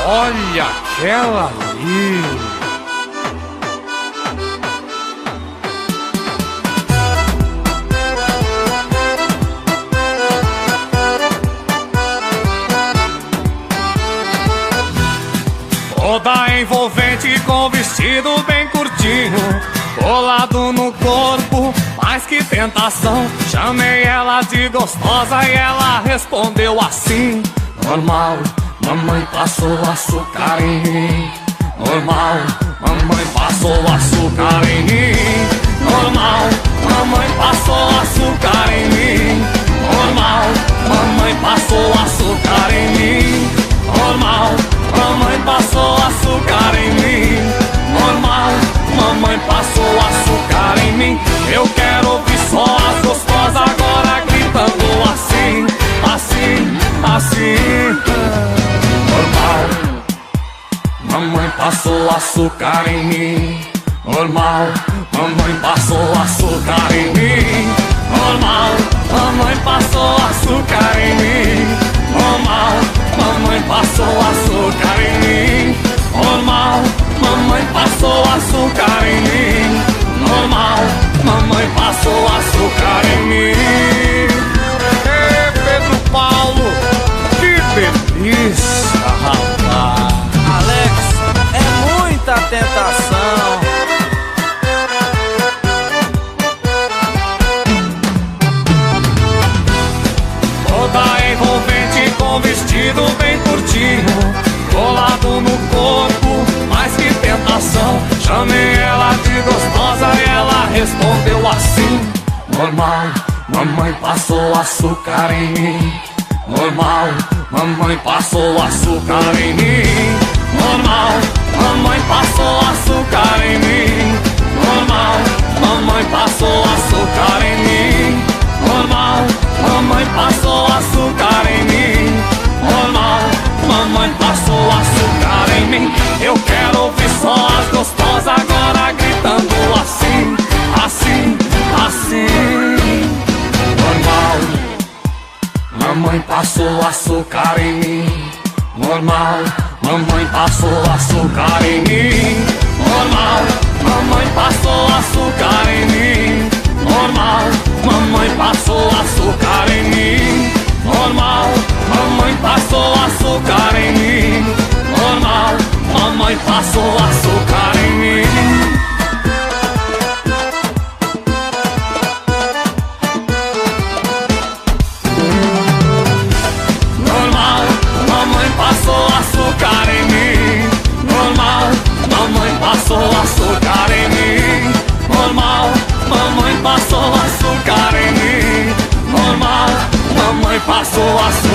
Olha aquela ali. Toda envolvente com vestido bem curtinho, colado no corpo, mas que tentação. Chamei ela de gostosa e ela respondeu assim: normal, mamãe passou açúcar em mim. Normal, mamãe passou açúcar em mim. Normal, mamãe passou açúcar em mim. Normal, mamãe passou açúcar em mim. Normal, mamãe passou açúcar em mim. Normal, mamãe passou açúcar em mim. Eu quero ouvir só as gostosas agora gritando assim, assim, assim. Normal, mamãe passou açúcar em mim. Normal, mamãe passou açúcar em mim. Normal, mamãe passou açúcar em mim. Normal, mamãe passou açúcar em mim. Normal, mamãe passou açúcar em mim. Normal, mamãe passou açúcar em mim. Ê, Pedro Paulo, que delícia, rapaz. Alex, é muita tentação. Toda envolvente com vestido bem curtinho, colado no corpo, mas que tentação. Chamei ela de gostosa e ela respondeu assim: normal, mamãe passou açúcar em mim. Normal, mamãe passou açúcar em mim. Normal, mamãe passou açúcar em mim. Normal, mamãe passou açúcar em mim. Normal, mamãe passou açúcar em mim. Normal, mamãe passou açúcar em mim. Eu quero ouvir só as gostosas agora gritando assim, assim, assim. Normal, mamãe passou açúcar em mim. Normal, mamãe passou açúcar em mim. Normal, mamãe passou açúcar em mim. Normal, mamãe passou açúcar em mim. Normal, mamãe passou açúcar em mim. Normal, mamãe passou açúcar em mim. Normal, mamãe passou açúcar em mim. Normal, mamãe passou açúcar em mim. Normal, mamãe passou açúcar em mim. Normal, mamãe passou açúcar.